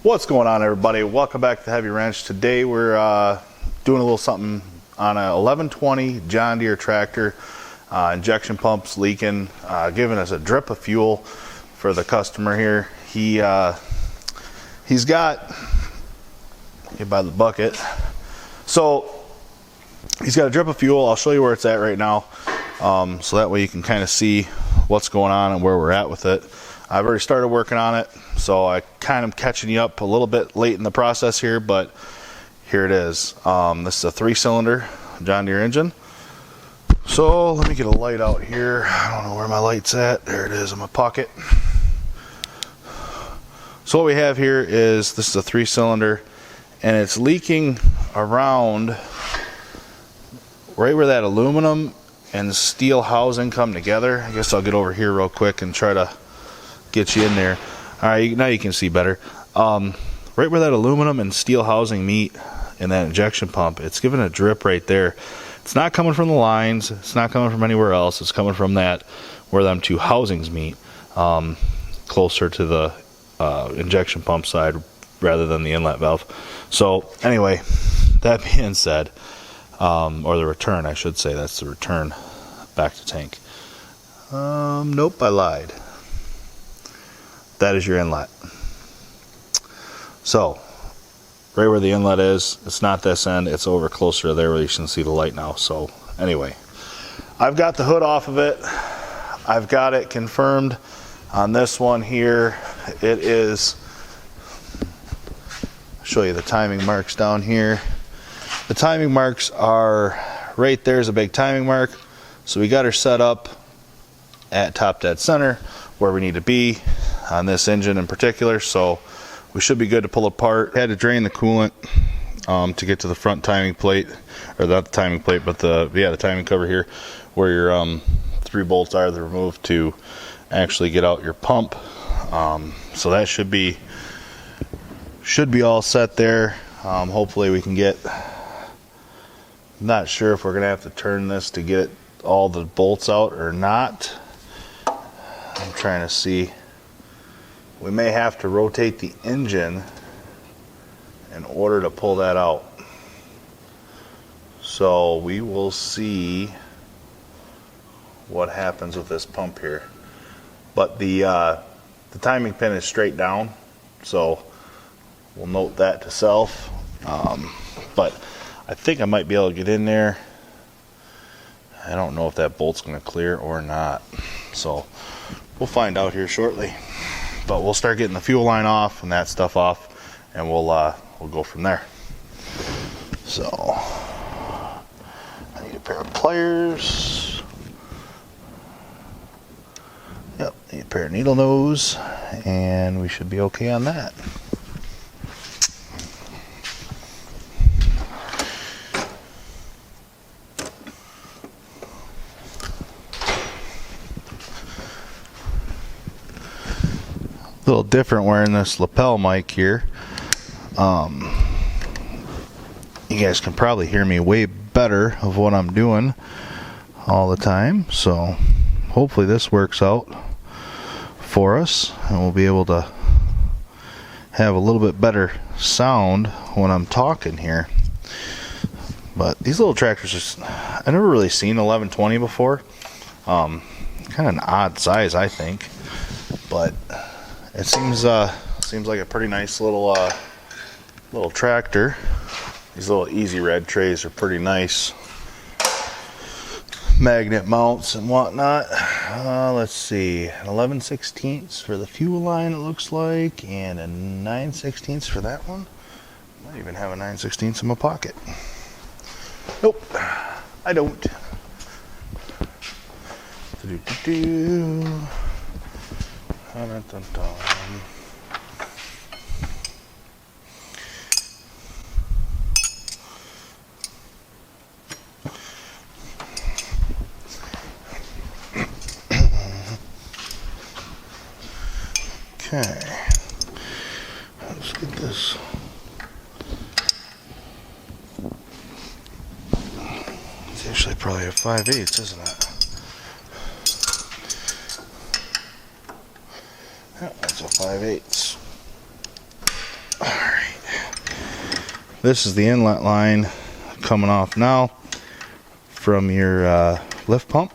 What's going on, everybody? Welcome back to Heavy Wrench. Today we're doing a little something on a 1120 John Deere tractor. Injection pump's leaking, giving us a drip of fuel for the customer here. He's got, get by the bucket. So he's got a drip of fuel. I'll show you where it's at right now, so that way you can kind of see what's going on and where we're at with it. I've already started working on it, so I kind of catching you up a little bit late in the process here, but here it is. This is a 3-cylinder John Deere engine. So let me get a light out here. I don't know where my light's at. There it is in my pocket. So what we have here is, this is a 3-cylinder, and it's leaking around right where that aluminum and steel housing come together. I guess I'll get over here real quick and try to get you in there. All right, now you can see better. Right where that aluminum and steel housing meet in that injection pump, it's giving a drip right there. It's not coming from the lines, it's not coming from anywhere else, it's coming from that where them two housings meet, closer to the injection pump side rather than the inlet valve. So anyway, that being said, or the return, I should say, that's the return back to tank. Nope, I lied. That is your inlet. So right where the inlet is, it's not this end, it's over closer to there where you can see the light now. So anyway, I've got the hood off of it. I've got it confirmed on this one here. It is, I'll show you the timing marks down here. The timing marks are right there's a big timing mark. So we got her set up at top dead center where we need to be on this engine in particular, so we should be good to pull apart. Had to drain the coolant to get to the front timing plate, or not the timing plate, but the timing cover here, where your 3 bolts are that are removed to actually get out your pump. So that should be all set there. Hopefully we can get. I'm not sure if we're gonna have to turn this to get all the bolts out or not. I'm trying to see. We may have to rotate the engine in order to pull that out. So we will see what happens with this pump here. But the timing pin is straight down, so we'll note that to self. But I think I might be able to get in there. I don't know if that bolt's going to clear or not. So we'll find out here shortly. But we'll start getting the fuel line off and that stuff off, and we'll go from there. So I need a pair of pliers. Yep, need a pair of needle nose, and we should be okay on that. A little different wearing this lapel mic here. You guys can probably hear me way better of what I'm doing all the time, so hopefully this works out for us and we'll be able to have a little bit better sound when I'm talking here. But these little tractors, I've never really seen 1120 before. Kind of an odd size, I think, but it seems like a pretty nice little tractor. These little Easy Red trays are pretty nice. Magnet mounts and whatnot. Let's see, an 11/16 for the fuel line, it looks like, and a 9/16 for that one. Might even have a 9/16 in my pocket. Nope, I don't. Dun, dun, dun. Okay, let's get this. It's actually probably a 5/8, isn't it? Yeah, that's a 5/8. This is the inlet line coming off now from your lift pump.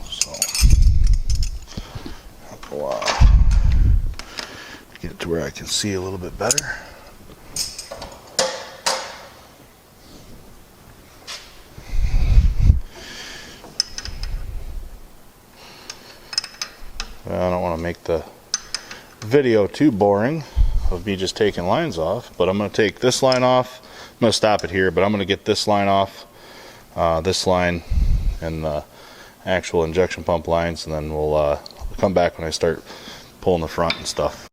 So I'll go get to where I can see a little bit better. I don't want to make the video too boring of me just taking lines off, but I'm going to take this line off. I'm going to stop it here, but I'm going to get this line off, this line, and the actual injection pump lines, and then we'll come back when I start pulling the front and stuff.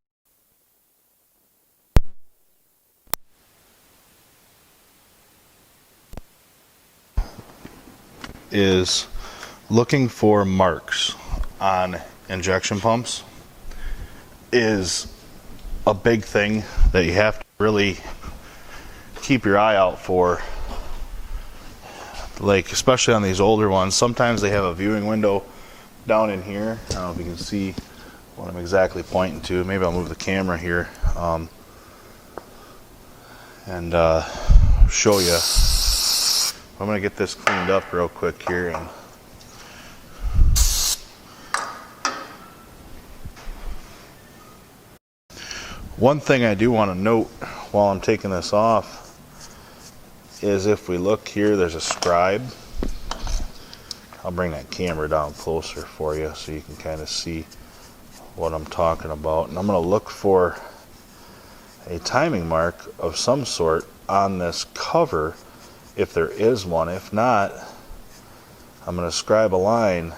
Is looking for marks on injection pumps is a big thing that you have to really keep your eye out for. Like, especially on these older ones, sometimes they have a viewing window down in here. I don't know if you can see what I'm exactly pointing to. Maybe I'll move the camera here and show you. I'm going to get this cleaned up real quick here. And one thing I do want to note while I'm taking this off is if we look here, there's a scribe. I'll bring that camera down closer for you so you can kind of see what I'm talking about. And I'm going to look for a timing mark of some sort on this cover if there is one. If not, I'm going to scribe a line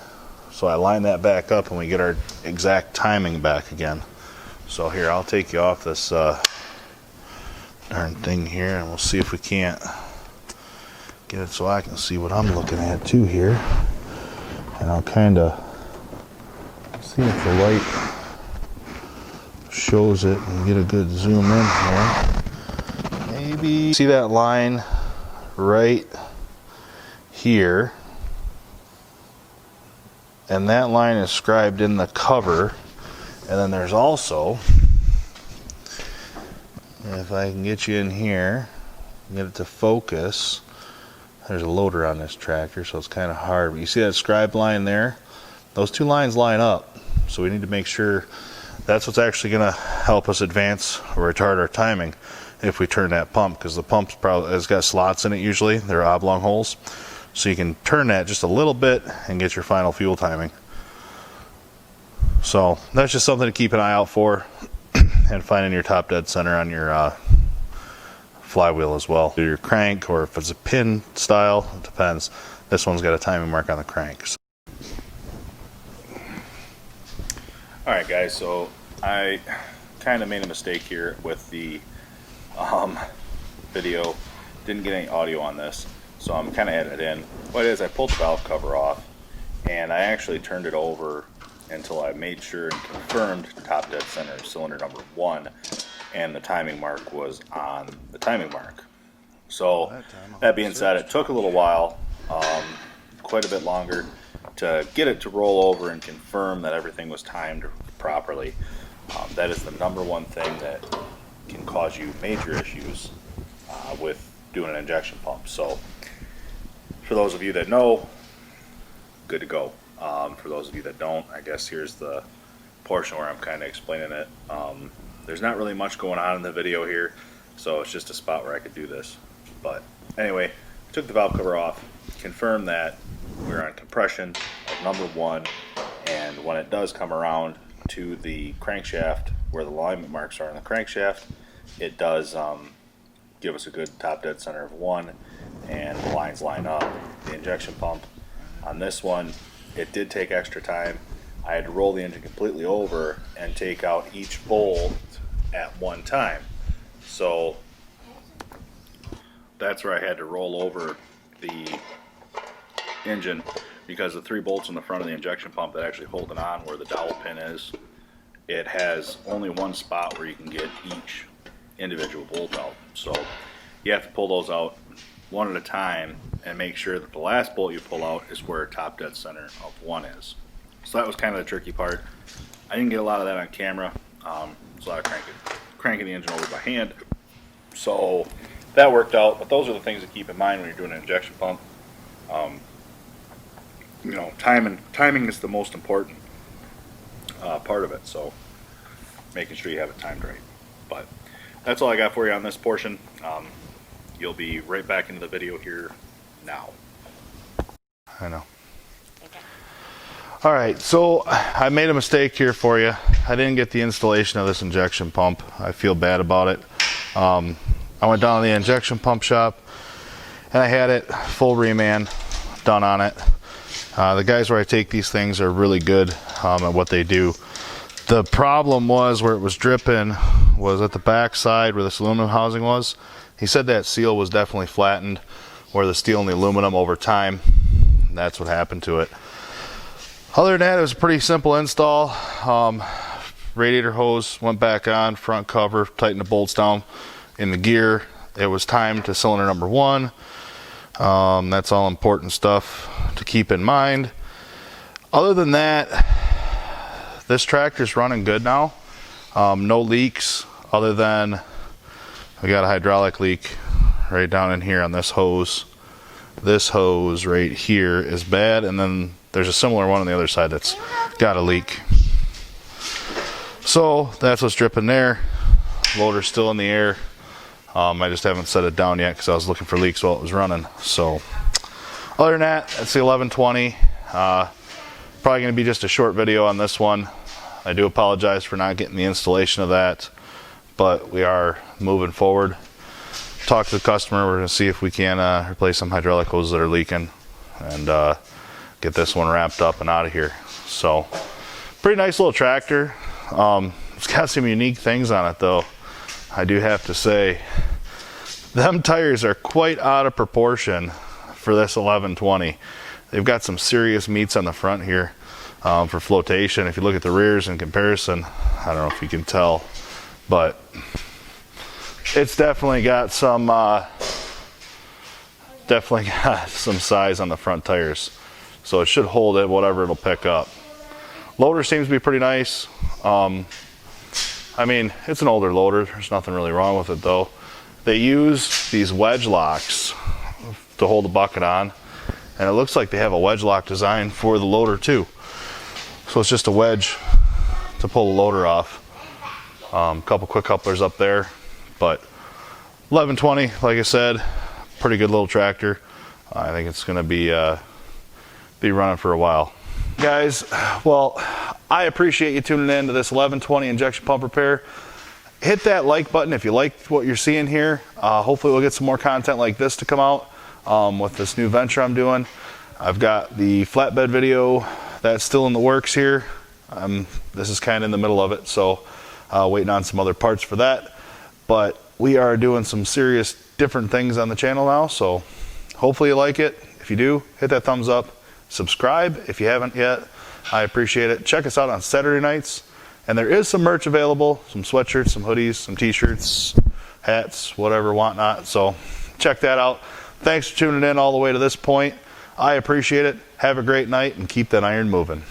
so I line that back up and we get our exact timing back again. So here, I'll take you off this darn thing here, and we'll see if we can't get it so I can see what I'm looking at too here. And I'll kind of see if the light shows it and get a good zoom in here. Maybe see that line right here, and that line is scribed in the cover. And then there's also, if I can get you in here, get it to focus, there's a loader on this tractor, so it's kind of hard. But you see that scribe line there? Those two lines line up, so we need to make sure that's what's actually going to help us advance or retard our timing if we turn that pump, because the pump's probably has got slots in it usually. They're oblong holes, so you can turn that just a little bit and get your final fuel timing. So that's just something to keep an eye out for, and finding your top dead center on your flywheel as well. Do your crank, or if it's a pin style, it depends. This one's got a timing mark on the crank. So. Alright guys, so I kind of made a mistake here with the video. Didn't get any audio on this, so I'm kind of adding it in. What it is, I pulled the valve cover off, and I actually turned it over until I made sure and confirmed top dead center cylinder number 1, and the timing mark was on the timing mark. So that being said, it took a little while, quite a bit longer, to get it to roll over and confirm that everything was timed properly. That is the number one thing that can cause you major issues with doing an injection pump. So for those of you that know, good to go. For those of you that don't, I guess here's the portion where I'm kind of explaining it. There's not really much going on in the video here, so it's just a spot where I could do this. But anyway, took the valve cover off, confirmed that we're on compression of number 1, and when it does come around to the crankshaft where the alignment marks are in the crankshaft, it does give us a good top dead center of 1, and the lines line up. The injection pump on this one, it did take extra time. I had to roll the engine completely over and take out each bolt at one time. So that's where I had to roll over the engine, because the 3 bolts in the front of the injection pump that actually hold it on where the dowel pin is, it has only one spot where you can get each individual bolt out. So you have to pull those out one at a time and make sure that the last bolt you pull out is where top dead center of 1 is. So that was kind of the tricky part. I didn't get a lot of that on camera, so I cranked it. cranking the engine over by hand. So that worked out, but those are the things to keep in mind when you're doing an injection pump. You know, timing is the most important part of it, so making sure you have it timed right. But that's all I got for you on this portion. You'll be right back into the video here now. I know. All right, so I made a mistake here for you. I didn't get the installation of this injection pump. I feel bad about it. I went down to the injection pump shop and I had it full reman done on it. The guys where I take these things are really good at what they do. The problem was where it was dripping was at the back side where this aluminum housing was. He said that seal was definitely flattened where the steel and the aluminum over time. That's what happened to it. Other than that, it was a pretty simple install. Radiator hose went back on, front cover, tightened the bolts down in the gear. It was timed to cylinder number 1. That's all important stuff to keep in mind. Other than that, this tractor's running good now. No leaks other than we got a hydraulic leak right down in here on this hose. This hose right here is bad, and then there's a similar one on the other side that's got a leak. So that's what's dripping there. Loader's still in the air. I just haven't set it down yet because I was looking for leaks while it was running. So other than that, that's the 1120. Probably going to be just a short video on this one. I do apologize for not getting the installation of that, but we are moving forward. Talk to the customer. We're going to see if we can replace some hydraulic hoses that are leaking and get this one wrapped up and out of here. So pretty nice little tractor. It's got some unique things on it though. I do have to say, them tires are quite out of proportion for this 1120. They've got some serious meats on the front here for flotation. If you look at the rears in comparison, I don't know if you can tell, but it's definitely got some size on the front tires. So it should hold it, whatever it'll pick up. Loader seems to be pretty nice. I mean, it's an older loader. There's nothing really wrong with it though. They use these wedge locks to hold the bucket on, and it looks like they have a wedge lock design for the loader too. So it's just a wedge to pull the loader off. A couple quick couplers up there, but 1120, like I said, pretty good little tractor. I think it's going to be running for a while. Guys, well, I appreciate you tuning in to this 1120 injection pump repair. Hit that like button if you liked what you're seeing here. Hopefully we'll get some more content like this to come out with this new venture I'm doing. I've got the flatbed video that's still in the works here. This is kind of in the middle of it, so waiting on some other parts for that. But we are doing some serious different things on the channel now, so hopefully you like it. If you do, hit that thumbs up. Subscribe if you haven't yet. I appreciate it. Check us out on Saturday nights. And there is some merch available, some sweatshirts, some hoodies, some t-shirts, hats, whatever, whatnot. So check that out. Thanks for tuning in all the way to this point. I appreciate it. Have a great night and keep that iron moving.